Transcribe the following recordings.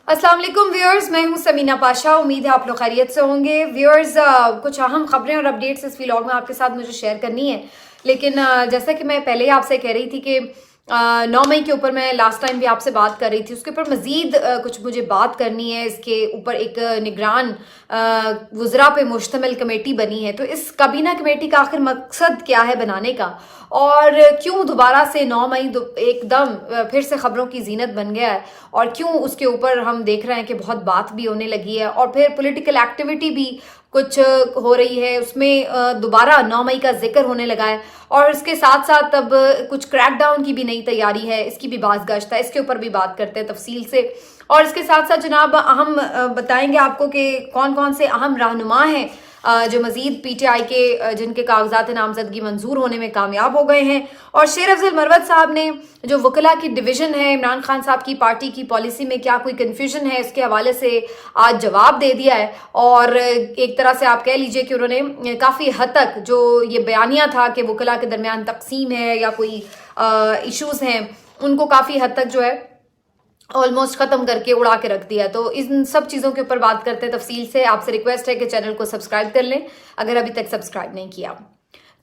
अस्सलाम वालेकुम व्यूअर्स, मैं हूं समीना पाशा। उम्मीद है आप लोग खैरियत से होंगे। व्यूअर्स, कुछ अहम खबरें और अपडेट्स इस व्लॉग में आपके साथ मुझे शेयर करनी है, लेकिन जैसा कि मैं पहले ही आपसे कह रही थी कि 9 मई के ऊपर मैं लास्ट टाइम भी आपसे बात कर रही थी, उसके ऊपर मज़ीद कुछ मुझे बात करनी है। इसके ऊपर एक निगरान वज़रा पे मुश्तमिल कमेटी बनी है, तो इस काबीना कमेटी का आखिर मकसद क्या है बनाने का, और क्यों दोबारा से 9 मई एकदम फिर से खबरों की जीनत बन गया है, और क्यों उसके ऊपर हम देख रहे हैं कि बहुत बात भी होने लगी है, और फिर पॉलिटिकल एक्टिविटी भी कुछ हो रही है, उसमें दोबारा 9 मई का जिक्र होने लगा है, और इसके साथ साथ अब कुछ क्रैकडाउन की भी नई तैयारी है, इसकी भी बाज़गश्त है। इसके ऊपर भी बात करते हैं तफसील से, और इसके साथ साथ जनाब अहम बताएंगे आपको कि कौन कौन से अहम रहनुमा हैं जो मजीद पीटीआई के जिनके कागजात नामजदगी मंजूर होने में कामयाब हो गए हैं। और शेर अफजल मरवत साहब ने जो वकला की डिवीज़न है, इमरान खान साहब की पार्टी की पॉलिसी में क्या कोई कन्फ्यूजन है, इसके हवाले से आज जवाब दे दिया है। और एक तरह से आप कह लीजिए कि उन्होंने काफ़ी हद तक जो ये बयानिया था कि वकला के दरमियान तकसीम है या कोई इशूज़ हैं, उनको काफ़ी हद तक जो है ऑलमोस्ट ख़त्म करके उड़ा के रख दिया। तो इन सब चीज़ों के ऊपर बात करते हैं तफसील से। आपसे रिक्वेस्ट है कि चैनल को सब्सक्राइब कर लें अगर अभी तक सब्सक्राइब नहीं किया।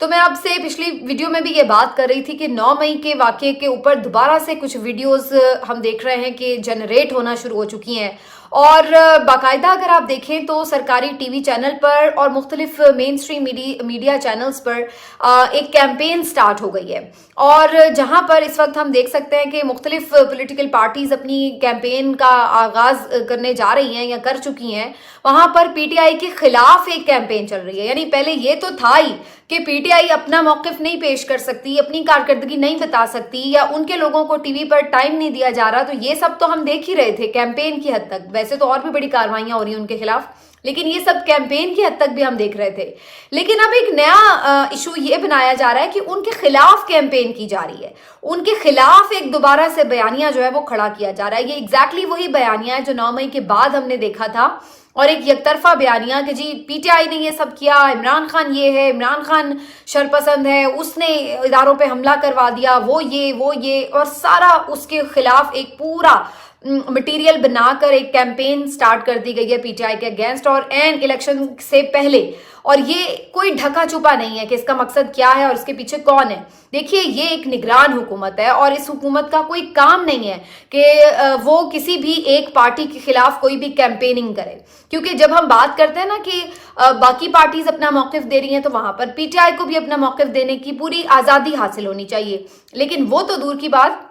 तो मैं आपसे पिछली वीडियो में भी ये बात कर रही थी कि 9 मई के वाक़े के ऊपर दोबारा से कुछ वीडियोस हम देख रहे हैं कि जनरेट होना शुरू हो चुकी हैं, और बाकायदा अगर आप देखें तो सरकारी टीवी चैनल पर और मुख्तलिफ मेन स्ट्रीम मीडिया चैनल्स पर एक कैंपेन स्टार्ट हो गई है। और जहां पर इस वक्त हम देख सकते हैं कि मुख्तलिफ पॉलिटिकल पार्टीज अपनी कैंपेन का आगाज करने जा रही हैं या कर चुकी हैं, वहां पर पीटीआई के खिलाफ एक कैंपेन चल रही है। यानी पहले ये तो था ही कि पीटीआई अपना मौक़िफ़ नहीं पेश कर सकती, अपनी कारकर्दगी नहीं बता सकती, या उनके लोगों को टीवी पर टाइम नहीं दिया जा रहा, तो ये सब तो हम देख ही रहे थे कैंपेन की हद तक। वैसे तो और भी बड़ी कार्रवाइयां हो रही हैं उनके खिलाफ, लेकिन ये सब कैंपेन की हद तक भी हम देख रहे थे। लेकिन अब एक नया इशू ये बनाया जा रहा है कि उनके खिलाफ कैंपेन की जा रही है, उनके खिलाफ एक दोबारा से बयानिया जो है वो खड़ा किया जा रहा है। ये एग्जैक्टली वही बयानिया है जो 9 मई के बाद हमने देखा था, और एक यकतरफा बयानिया कि जी पीटीआई ने ये सब किया, इमरान खान ये है, इमरान खान शरपसंद है, उसने इदारों पे हमला करवा दिया, वो ये, और सारा उसके खिलाफ एक पूरा मटेरियल बनाकर एक कैंपेन स्टार्ट कर दी गई है पीटीआई के अगेंस्ट, और एन इलेक्शन से पहले। और ये कोई ढका छुपा नहीं है कि इसका मकसद क्या है और इसके पीछे कौन है। देखिए, ये एक निगरान हुकूमत है, और इस हुकूमत का कोई काम नहीं है कि वो किसी भी एक पार्टी के खिलाफ कोई भी कैंपेनिंग करे, क्योंकि जब हम बात करते हैं ना कि बाकी पार्टीज अपना मौक़िफ़ दे रही हैं, तो वहां पर पीटीआई को भी अपना मौक़िफ़ देने की पूरी आज़ादी हासिल होनी चाहिए। लेकिन वो तो दूर की बात,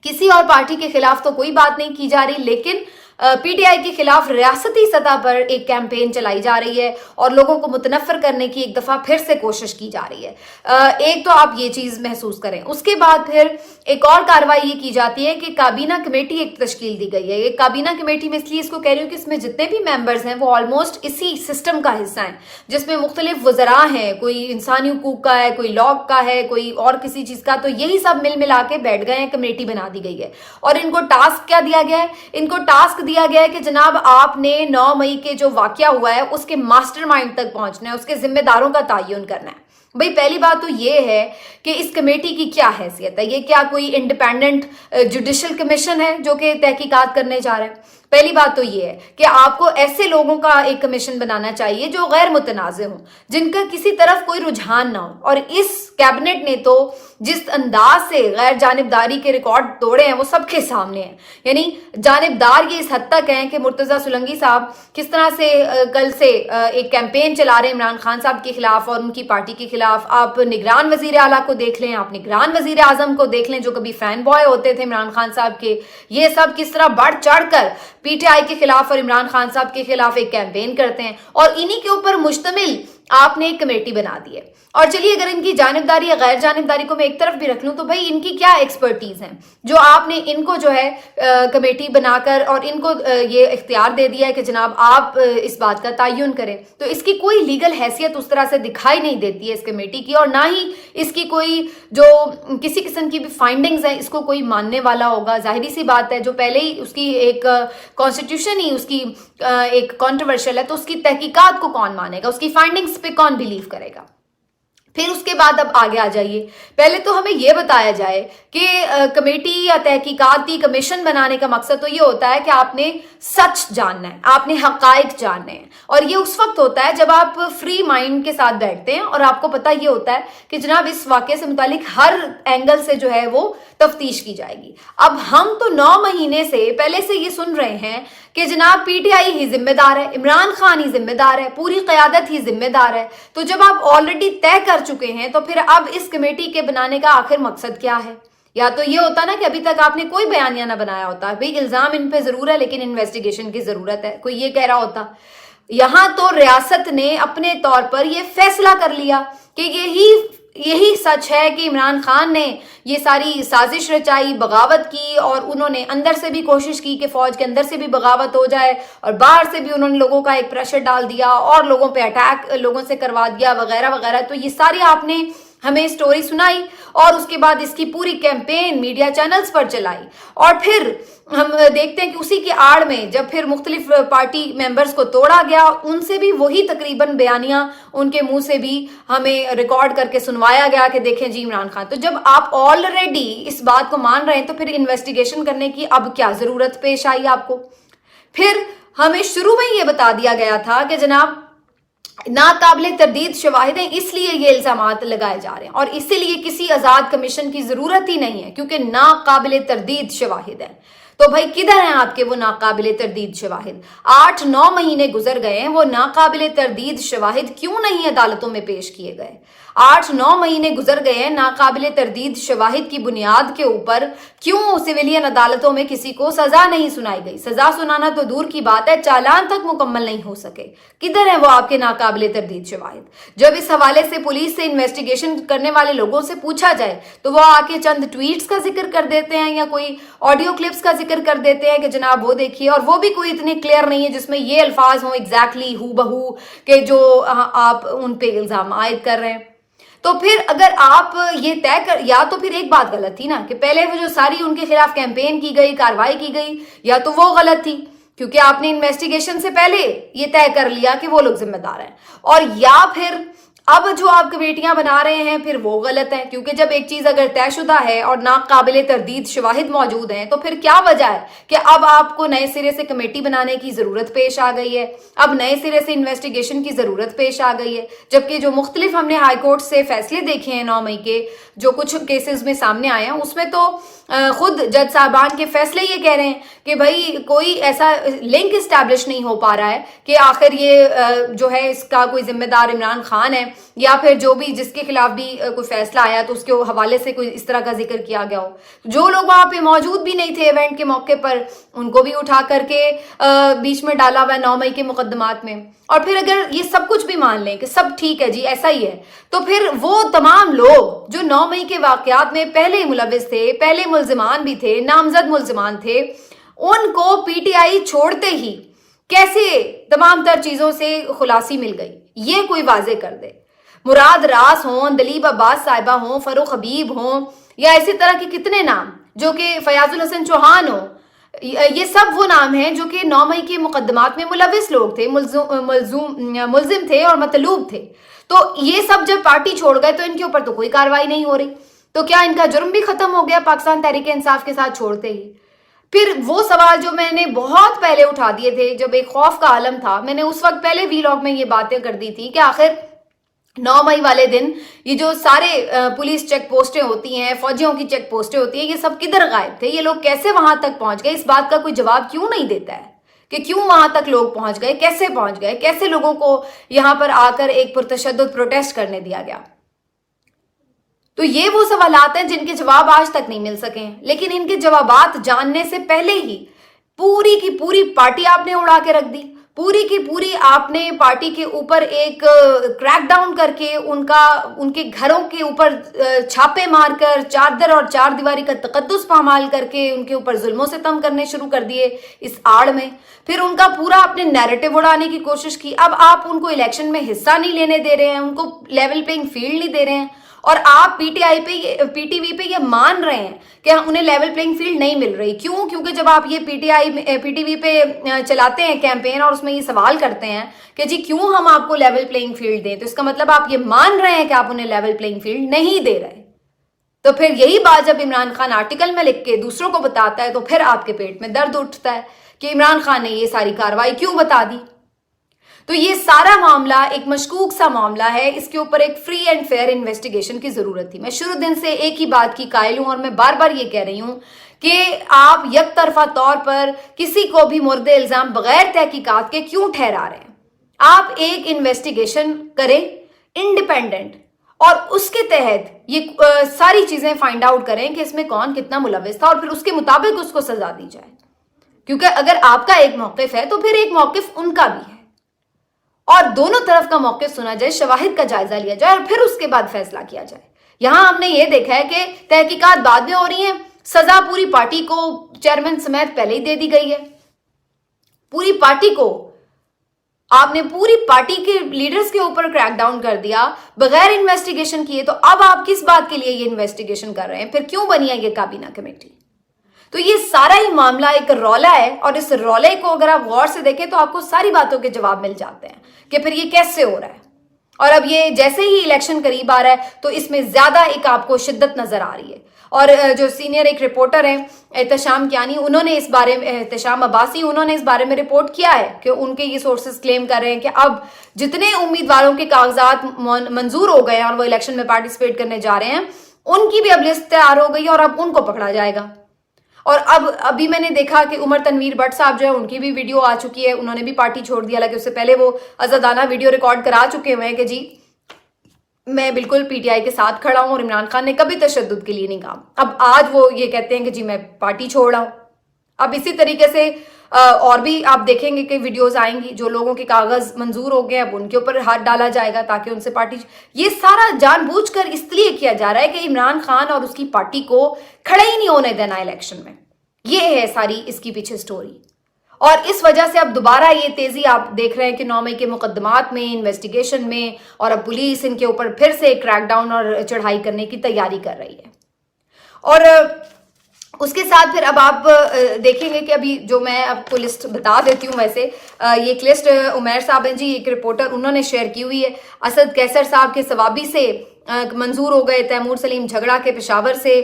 किसी और पार्टी के खिलाफ तो कोई बात नहीं की जा रही, लेकिन पीटीआई के खिलाफ रियासती सतह पर एक कैंपेन चलाई जा रही है और लोगों को मुतनफ़र करने की एक दफ़ा फिर से कोशिश की जा रही है। एक तो आप ये चीज़ महसूस करें, उसके बाद फिर एक और कार्रवाई ये की जाती है कि काबीना कमेटी एक तश्कील दी गई है। ये काबीना कमेटी में इसलिए इसको कह रही हूँ कि इसमें जितने भी मेंबर्स हैं वो ऑलमोस्ट इसी सिस्टम का हिस्सा हैं, जिसमें मुख्तलिफ वज़रा हैं, कोई इंसानी हुकूक का है, कोई लॉ का है, कोई और किसी चीज़ का। तो यही सब मिल मिला के बैठ गए हैं, कमेटी बना दी गई है, और इनको टास्क क्या दिया गया है? इनको टास्क दिया गया है कि जनाब आपने 9 मई के जो वाकया हुआ है उसके मास्टरमाइंड तक पहुंचना है, उसके जिम्मेदारों का तयन करना है। भाई, पहली बात तो ये है कि इस कमेटी की क्या हैसियत है? ये क्या कोई इंडिपेंडेंट जुडिशल कमीशन है जो कि तहकीकात करने जा रहा है? पहली बात तो ये है कि आपको ऐसे लोगों का एक कमीशन बनाना चाहिए जो गैर मुतनाज़ हों, जिनका किसी तरफ कोई रुझान ना हो। और इस कैबिनेट ने तो जिस अंदाज से गैर जानिबदारी के रिकॉर्ड तोड़े हैं वो सबके सामने हैं। यानी जानिबदार ये इस हद तक हैं कि मुर्तज़ा सुलंगी साहब किस तरह से कल से एक कैंपेन चला रहे हैं इमरान खान साहब के खिलाफ और उनकी पार्टी के खिलाफ। आप निगरान वजीर आला को देख लें, आप निगरान वजीर आजम को देख लें जो कभी फैन बॉय होते थे इमरान खान साहब के, ये सब किस तरह बढ़ चढ़ कर पीटीआई के खिलाफ और इमरान खान साहब के खिलाफ एक कैंपेन करते हैं, और इन्हीं के ऊपर मुश्तमिल आपने एक कमेटी बना दी है। और चलिए, अगर इनकी जानिबदारी या गैर जानिबदारी को मैं एक तरफ भी रख लूं, तो भाई इनकी क्या एक्सपर्टीज है जो आपने इनको जो है कमेटी बनाकर और इनको ये इख्तियार दे दिया है कि जनाब आप इस बात का तयन करें। तो इसकी कोई लीगल हैसियत उस तरह से दिखाई नहीं देती है इस कमेटी की, और ना ही इसकी कोई जो किसी किस्म की भी फाइंडिंग्स है इसको कोई मानने वाला होगा। जाहिर सी बात है, जो पहले ही उसकी एक कॉन्स्टिट्यूशन ही उसकी एक कॉन्ट्रोवर्शियल है, तो उसकी तहकीकात को कौन मानेगा, उसकी फाइंडिंग्स पे कौन बिलीव करेगा? फिर उसके बाद अब आगे आ जाइए। पहले तो हमें यह बताया जाए कि कमेटी या तहकीकाती कमीशन बनाने का मकसद तो ये होता है कि आपने सच जानना है, आपने हकाइक जानने हैं, और ये उस वक्त होता है जब आप फ्री माइंड के साथ बैठते हैं और आपको पता ये होता है कि जनाब इस वाक़े से मुतालिक हर एंगल से जो है वो तफ्तीश की जाएगी। अब हम तो 9 महीने से पहले से ये सुन रहे हैं कि जनाब पीटीआई ही जिम्मेदार है, इमरान खान ही जिम्मेदार है, पूरी क़यादत ही जिम्मेदार है। तो जब आप ऑलरेडी तय कर चुके हैं तो फिर अब इस कमेटी के बनाने का आखिर मकसद क्या है? या तो ये होता ना कि अभी तक आपने कोई बयानिया ना बनाया होता, भाई इल्जाम इन पे जरूर है लेकिन इन्वेस्टिगेशन की जरूरत है, कोई ये कह रहा होता। यहां तो रियासत ने अपने तौर पर यह फैसला कर लिया कि यही सच है कि इमरान खान ने ये सारी साजिश रचाई, बगावत की, और उन्होंने अंदर से भी कोशिश की कि फौज के अंदर से भी बगावत हो जाए और बाहर से भी उन्होंने लोगों का एक प्रेशर डाल दिया और लोगों पे अटैक लोगों से करवा दिया वगैरह वगैरह। तो ये सारी आपने हमें स्टोरी सुनाई और उसके बाद इसकी पूरी कैंपेन मीडिया चैनल्स पर चलाई, और फिर हम देखते हैं कि उसी की आड़ में जब फिर मुख्तलिफ पार्टी मेंबर्स को तोड़ा गया, उनसे भी वही तकरीबन बयानियां उनके मुंह से भी हमें रिकॉर्ड करके सुनवाया गया कि देखें जी इमरान खान। तो जब आप ऑलरेडी इस बात को मान रहे हैं तो फिर इन्वेस्टिगेशन करने की अब क्या जरूरत पेश आई आपको? फिर हमें शुरू में ये बता दिया गया था कि जनाब नाकाबिले तरदीद शवाहिद हैं, इसलिए ये इल्जामात लगाए जा रहे हैं और इसीलिए किसी आजाद कमीशन की जरूरत ही नहीं है क्योंकि नाकाबिले तरदीद शवाहिद हैं। तो भाई किधर हैं आपके वो नाकाबिले तरदीद शवाहिद? 8-9 महीने गुजर गए हैं, वो नाकाबिले तरदीद शवाहिद क्यों नहीं अदालतों में पेश किए गए? 8-9 महीने गुजर गए हैं, नाकाबिले तरदीद शवाहिद की बुनियाद के ऊपर क्यों सिविलियन अदालतों में किसी को सजा नहीं सुनाई गई? सजा सुनाना तो दूर की बात है, चालान तक मुकम्मल नहीं हो सके। किधर है वो आपके नाकाबिले तरदीद शवाहिद? जब इस हवाले से पुलिस से इन्वेस्टिगेशन करने वाले लोगों से पूछा जाए तो वो आके चंद ट्वीट्स का जिक्र कर देते हैं या कोई ऑडियो क्लिप्स का जिक्र कर देते हैं कि जनाब वो देखिए, और वो भी कोई इतने क्लियर नहीं है जिसमें ये अल्फाज हों एग्जैक्टली हू बहू के जो आप उन पे इल्जाम आयद कर रहे हैं। तो फिर अगर आप ये तय कर, या तो फिर एक बात गलत थी ना कि पहले वो जो सारी उनके खिलाफ कैंपेन की गई, कार्रवाई की गई, या तो वो गलत थी क्योंकि आपने इन्वेस्टिगेशन से पहले ये तय कर लिया कि वो लोग जिम्मेदार हैं, और या फिर अब जो आप कमेटियां बना रहे हैं फिर वो गलत है क्योंकि जब एक चीज अगर तयशुदा है और नाकाबिले तरदीद शवाहिद मौजूद हैं तो फिर क्या वजह है कि अब आपको नए सिरे से कमेटी बनाने की जरूरत पेश आ गई है, अब नए सिरे से इन्वेस्टिगेशन की जरूरत पेश आ गई है, जबकि जो मुख्तलिफ हमने हाईकोर्ट से फैसले देखे हैं 9 मई के, जो कुछ केसेस में सामने आए हैं उसमें तो खुद जज साहबान के फैसले ये कह रहे हैं कि भाई कोई ऐसा लिंक इस्टेब्लिश नहीं हो पा रहा है कि आखिर ये जो है इसका कोई जिम्मेदार इमरान खान है या फिर जो भी जिसके खिलाफ भी कोई फैसला आया तो उसके हवाले से कोई इस तरह का जिक्र किया गया हो। जो लोग वहां पे मौजूद भी नहीं थे इवेंट के मौके पर उनको भी उठा करके बीच में डाला हुआ 9 मई के मुकदमात में। और फिर अगर ये सब कुछ भी मान लें कि सब ठीक है जी ऐसा ही है, तो फिर वो तमाम लोग जो 9 मई के वाकयात में पहले मुलविस थे, पहले मुल्जिमान भी थे, नामजद मुल्जिमान थे, उनको पीटीआई छोड़ते ही कैसे तमाम तर चीजों से खुलासी मिल गई, ये कोई वाजे कर दे। मुराद रास हों, दलीब अब्बास साहिबा हों, फरूख हबीब हों, या इसी तरह के कितने नाम जो कि फयाजुल हसन चौहान हो, ये सब वो नाम हैं जो कि 9 मई के मुकदमात में मुलविस लोग थे, मुल्जिम थे और मतलूब थे। तो ये सब जब पार्टी छोड़ गए तो इनके ऊपर तो कोई कार्रवाई नहीं हो रही, तो क्या इनका जुर्म भी खत्म हो गया पाकिस्तान तहरीक इंसाफ के साथ छोड़ते ही? फिर वो सवाल जो मैंने बहुत पहले उठा दिए थे जब एक खौफ का आलम था, मैंने उस वक्त पहले वीलॉग में ये बातें कर दी थी कि आखिर 9 मई वाले दिन ये जो सारे पुलिस चेक पोस्टें होती हैं, फौजियों की चेक पोस्टें होती हैं, ये सब किधर गायब थे? ये लोग कैसे वहां तक पहुंच गए? इस बात का कोई जवाब क्यों नहीं देता है कि क्यों वहां तक लोग पहुंच गए, कैसे पहुंच गए, कैसे लोगों को यहां पर आकर एक पुरतशद्दुद प्रोटेस्ट करने दिया गया? तो ये वो सवालात हैं जिनके जवाब आज तक नहीं मिल सके हैं, लेकिन इनके जवाबात जानने से पहले ही पूरी की पूरी पार्टी आपने उड़ा के रख दी, पूरी की पूरी आपने पार्टी के ऊपर एक क्रैकडाउन करके उनके घरों के ऊपर छापे मारकर चादर और चार दीवारी का तकद्दुस पामाल करके उनके ऊपर जुल्मों से तम करने शुरू कर दिए इस आड़ में। फिर उनका पूरा अपने नैरेटिव उड़ाने की कोशिश की। अब आप उनको इलेक्शन में हिस्सा नहीं लेने दे रहे हैं, उनको लेवल प्लेइंग फील्ड नहीं दे रहे हैं, اور آپ پی ٹی وی پہ یہ مان رہے ہیں کہ انہیں لیول پلینگ فیلڈ نہیں مل رہی. کیوں؟ کیونکہ جب آپ یہ پی ٹی وی پہ چلاتے ہیں کیمپین اور اس میں یہ سوال کرتے ہیں کہ جی کیوں ہم آپ کو لیول پلینگ فیلڈ دیں, تو اس کا مطلب آپ یہ مان رہے ہیں کہ آپ انہیں لیول پلینگ فیلڈ نہیں دے رہے. تو پھر یہی بات جب عمران خان آرٹیکل میں لکھ کے دوسروں کو بتاتا ہے تو پھر آپ کے پیٹ میں درد اٹھتا ہے کہ عمران خان نے یہ ساری کارروائی کیوں بتا دی. تو یہ سارا معاملہ ایک مشکوک سا معاملہ ہے, اس کے اوپر ایک فری اینڈ فیئر انویسٹیگیشن کی ضرورت تھی. میں شروع دن سے ایک ہی بات کی قائل ہوں اور میں بار بار یہ کہہ رہی ہوں کہ آپ یک طرفہ طور پر کسی کو بھی مورد الزام بغیر تحقیقات کے کیوں ٹھہرا رہے ہیں. آپ ایک انویسٹیگیشن کریں انڈیپینڈنٹ اور اس کے تحت یہ ساری چیزیں فائنڈ آؤٹ کریں کہ اس میں کون کتنا ملوث تھا اور پھر اس کے مطابق اس کو سزا دی جائے. کیونکہ اگر آپ کا ایک موقف ہے تو پھر ایک موقف ان کا بھی ہے اور دونوں طرف کا موقف سنا جائے, شواہد کا جائزہ لیا جائے اور پھر اس کے بعد فیصلہ کیا جائے. یہاں ہم نے یہ دیکھا ہے کہ تحقیقات بعد میں ہو رہی ہیں, سزا پوری پارٹی کو چیئرمین سمیت پہلے ہی دے دی گئی ہے. پوری پارٹی کو آپ نے پوری پارٹی کے لیڈرز کے اوپر کریک ڈاؤن کر دیا بغیر انویسٹیگیشن کیے. تو اب آپ کس بات کے لیے یہ انویسٹیگیشن کر رہے ہیں؟ پھر کیوں بنی ہے یہ کابینہ کمیٹی؟ تو یہ سارا ہی معاملہ ایک رولا ہے اور اس رولے کو اگر آپ غور سے دیکھیں تو آپ کو ساری باتوں کے جواب مل جاتے ہیں کہ پھر یہ کیسے ہو رہا ہے. اور اب یہ جیسے ہی الیکشن قریب آ رہا ہے تو اس میں زیادہ ایک آپ کو شدت نظر آ رہی ہے. اور جو سینئر ایک رپورٹر ہیں احتشام کیانی, انہوں نے اس بارے میں, احتشام عباسی, انہوں نے اس بارے میں رپورٹ کیا ہے کہ ان کے یہ سورسز کلیم کر رہے ہیں کہ اب جتنے امیدواروں کے کاغذات منظور ہو گئے ہیں اور وہ الیکشن میں پارٹیسپیٹ کرنے جا رہے ہیں ان کی بھی اب لسٹ تیار ہو گئی اور اب ان کو پکڑا جائے گا. اور ابھی میں نے دیکھا کہ عمر تنویر بٹ صاحب جو ہے ان کی بھی ویڈیو آ چکی ہے, انہوں نے بھی پارٹی چھوڑ دی. حالانکہ اس سے پہلے وہ آزادانہ ویڈیو ریکارڈ کرا چکے ہوئے ہیں کہ جی میں بالکل پی ٹی آئی کے ساتھ کھڑا ہوں اور عمران خان نے کبھی تشدد کے لیے نہیں کہا. اب آج وہ یہ کہتے ہیں کہ جی میں پارٹی چھوڑ رہا ہوں. اب اسی طریقے سے اور بھی آپ دیکھیں گے کہ ویڈیوز آئیں گی, جو لوگوں کے کاغذ منظور ہو گئے اب ان کے اوپر ہاتھ ڈالا جائے گا تاکہ ان سے پارٹی. یہ سارا جان بوجھ کر اس لیے کیا جا رہا ہے کہ عمران خان اور اس کی پارٹی کو کھڑے ہی نہیں ہونے دینا الیکشن میں. یہ ہے ساری اس کی پیچھے سٹوری. اور اس وجہ سے اب دوبارہ یہ تیزی آپ دیکھ رہے ہیں کہ 9 مئی کے مقدمات میں, انویسٹیگیشن میں, اور اب پولیس ان کے اوپر پھر سے کریک ڈاؤن اور چڑھائی کرنے کی تیاری کر رہی ہے. اور اس کے ساتھ پھر اب آپ دیکھیں گے کہ ابھی جو میں آپ کو لسٹ بتا دیتی ہوں, ویسے یہ ایک لسٹ عمیر صاحب ہیں جی, ایک رپورٹر, انہوں نے شیئر کی ہوئی ہے. اسد کیسر صاحب کے ثوابی سے منظور ہو گئے, تیمور سلیم جھگڑا کے پشاور سے,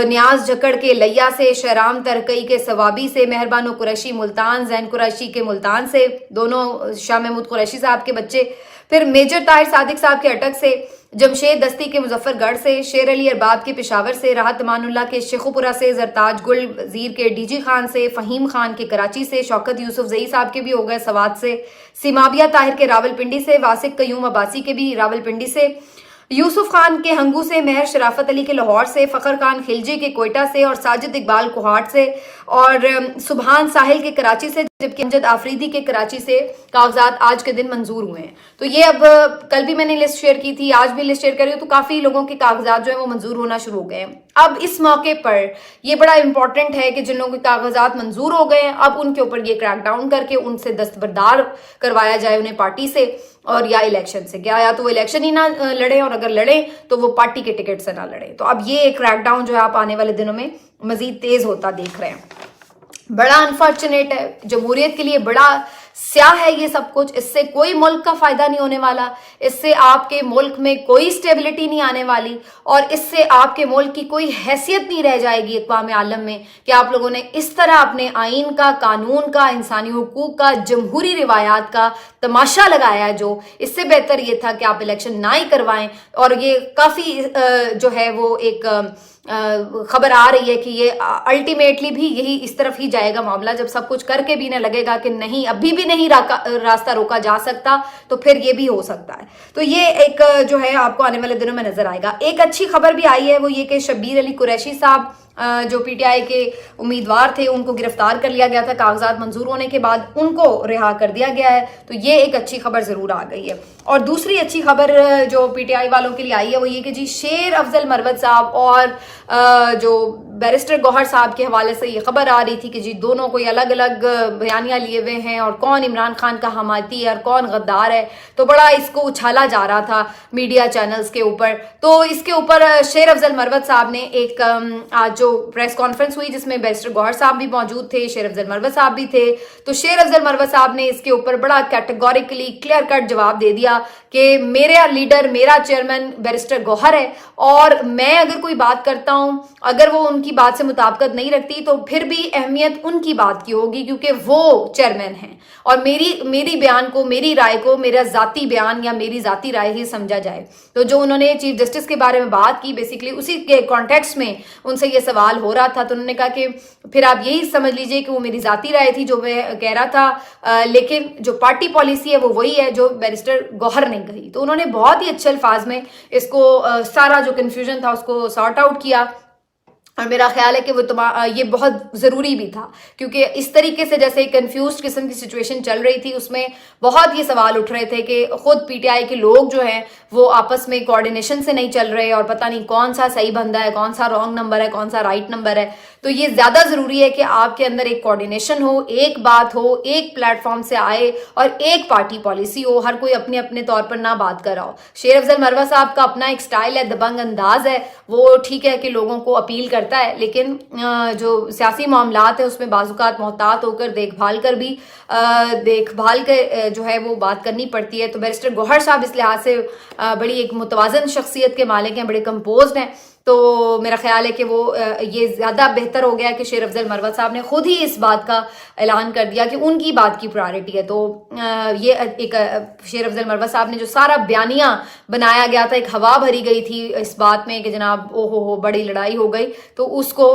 نیاز جھکڑ کے لیا سے, شہرام ترکئی کے ثوابی سے, مہربانو قریشی ملتان, زین قریشی کے ملتان سے, دونوں شاہ محمود قریشی صاحب کے بچے. پھر میجر طاہر صادق صاحب کے اٹک سے, جمشید دستی کے مظفر گڑھ سے, شیر علی ارباب کے پشاور سے, راحت امان اللہ کے شیخوپورہ سے, زرتاج گل وزیر کے ڈی جی خان سے, فہیم خان کے کراچی سے, شوکت یوسف زئی صاحب کے بھی ہو گئے سوات سے, سیمابیہ طاہر کے راول پنڈی سے, واسق قیوم عباسی کے بھی راول پنڈی سے, یوسف خان کے ہنگو سے, مہر شرافت علی کے لاہور سے, فخر خان خلجی کے کوئٹہ سے, اور ساجد اقبال کوہاٹ سے, اور سبحان ساحل کے کراچی سے, جبکہ امجد آفریدی کے کراچی سے کاغذات آج کے دن منظور ہوئے ہیں. تو یہ اب کل بھی میں نے لسٹ شیئر کی تھی, آج بھی لسٹ شیئر کر رہی ہوں, تو کافی لوگوں کے کاغذات جو ہیں وہ منظور ہونا شروع ہو گئے ہیں. اب اس موقع پر یہ بڑا امپورٹنٹ ہے کہ جن لوگوں کے کاغذات منظور ہو گئے ہیں اب ان کے اوپر یہ کریک ڈاؤن کر کے ان سے دستبردار کروایا جائے, انہیں پارٹی سے اور یا الیکشن سے. کیا یا تو وہ الیکشن ہی نہ لڑیں, اور اگر لڑیں تو وہ پارٹی کے ٹکٹ سے نہ لڑیں. تو اب یہ کریک ڈاؤن جو ہے آپ آنے والے دنوں میں مزید تیز ہوتا دیکھ رہے ہیں. بڑا انفارچونیٹ ہے, جمہوریت کے لیے بڑا سیاہ ہے یہ سب کچھ. اس سے کوئی ملک کا فائدہ نہیں ہونے والا, اس سے آپ کے ملک میں کوئی سٹیبلٹی نہیں آنے والی, اور اس سے آپ کے ملک کی کوئی حیثیت نہیں رہ جائے گی اقوام عالم میں کہ آپ لوگوں نے اس طرح اپنے آئین کا, قانون کا, انسانی حقوق کا, جمہوری روایات کا تماشا لگایا ہے. جو اس سے بہتر یہ تھا کہ آپ الیکشن نہ ہی کروائیں. اور یہ کافی جو ہے وہ ایک خبر آ رہی ہے کہ یہ الٹیمیٹلی بھی یہی اس طرف ہی جائے گا معاملہ. جب سب کچھ کر کے بھی نہ لگے گا کہ نہیں ابھی بھی نہیں راستہ روکا جا سکتا, تو پھر یہ بھی ہو سکتا ہے. تو یہ ایک جو ہے آپ کو آنے والے دنوں میں نظر آئے گا. ایک اچھی خبر بھی آئی ہے, وہ یہ کہ شبیر علی قریشی صاحب جو پی ٹی آئی کے امیدوار تھے ان کو گرفتار کر لیا گیا تھا کاغذات منظور ہونے کے بعد, ان کو رہا کر دیا گیا ہے. تو یہ ایک اچھی خبر ضرور آ گئی ہے. اور دوسری اچھی خبر جو پی ٹی آئی والوں کے لیے آئی ہے وہ یہ کہ جی شیر افضل مروت صاحب اور جو बैरिस्टर गौहर साहब के हवाले से ये खबर आ रही थी कि जी दोनों कोई अलग अलग बयानियां लिए हुए हैं और कौन इमरान खान का हमायती है और कौन गद्दार है, तो बड़ा इसको उछाला जा रहा था मीडिया चैनल्स के ऊपर। तो इसके ऊपर शेर अफजल मरवत साहब ने एक आज जो प्रेस कॉन्फ्रेंस हुई जिसमें बैरिस्टर गौहर साहब भी मौजूद थे, शेर अफजल मरवत साहब भी थे, तो शेर अफजल मरवत साहब ने इसके ऊपर बड़ा कैटेगोरिकली क्लियर कट जवाब दे दिया कि मेरा लीडर, मेरा चेयरमैन बैरिस्टर गौहर है, और मैं अगर कोई बात करता हूं, अगर वो उनकी बात से मुताबिकत नहीं रखती तो फिर भी अहमियत उनकी बात की होगी क्योंकि वो चेयरमैन हैं, और मेरी बयान को, मेरी राय को मेरा जाती बयान या मेरी जाती राय ही समझा जाए। तो जो उन्होंने चीफ जस्टिस के बारे में बात की, बेसिकली उसी के कॉन्टेक्स्ट में उनसे ये सवाल हो रहा था, तो उन्होंने कहा कि फिर आप यही समझ लीजिए कि वो मेरी जाती राय थी जो मैं कह रहा था, लेकिन जो पार्टी पॉलिसी है वो वही है जो बैरिस्टर गौहर ने कही। तो उन्होंने बहुत ही अच्छे अल्फाज में इसको सारा जो कन्फ्यूजन था उसको सॉर्ट आउट किया, और मेरा ख्याल है कि वो ये बहुत ज़रूरी भी था क्योंकि इस तरीके से जैसे कंफ्यूज किस्म की सिचुएशन चल रही थी उसमें बहुत ये सवाल उठ रहे थे कि खुद पीटीआई के लोग जो हैं वो आपस में कोऑर्डिनेशन से नहीं चल रहे और पता नहीं कौन सा सही बंदा है, कौन सा रॉन्ग नंबर है, कौन सा राइट नंबर है। तो ये ज़्यादा ज़रूरी है कि आपके अंदर एक कोऑर्डिनेशन हो, एक बात हो, एक प्लेटफॉर्म से आए और एक पार्टी पॉलिसी हो, हर कोई अपने अपने तौर पर ना बात कर रहा हो। शेर अफजल मरवत साहब का अपना एक स्टाइल है, दबंग अंदाज है, वो ठीक है कि लोगों को अपील करता है, लेकिन जो सियासी मामलात है उसमें बाजुकात मोहतात होकर देखभाल कर जो है वो बात करनी पड़ती है। तो बैरिस्टर गौहर साहब इस लिहाज से बड़ी एक मुतवाज़न शख्सियत के मालिक हैं, बड़े कंपोज्ड हैं। तो मेरा ख्याल है कि वो ये ज़्यादा बेहतर हो गया कि शेर अफजल मरवत साहब ने खुद ही इस बात का ऐलान कर दिया कि उनकी बात की प्रायोरिटी है। तो ये एक शेर अफजल मरवत साहब ने जो सारा बयानिया बनाया गया था, एक हवा भरी गई थी इस बात में कि जनाब ओहो हो बड़ी लड़ाई हो गई, तो उसको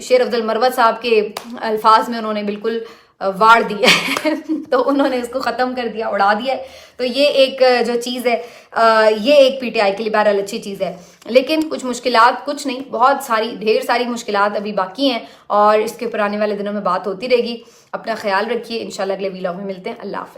शेर अफजल मरवत साहब के अल्फाज में उन्होंने बिल्कुल वाड़ दिया है तो उन्होंने इसको ख़त्म कर दिया, उड़ा दिया। तो ये एक जो चीज़ है ये एक पीटीआई के लिए बहरहाल अच्छी चीज़ है, लेकिन कुछ मुश्किलात, कुछ नहीं बहुत सारी, ढेर सारी मुश्किलात अभी बाकी हैं और इसके ऊपर आने वाले दिनों में बात होती रहेगी। अपना ख्याल रखिए, इंशाल्लाह अगले वीलॉग में मिलते हैं। अल्लाह हाफ़िज़।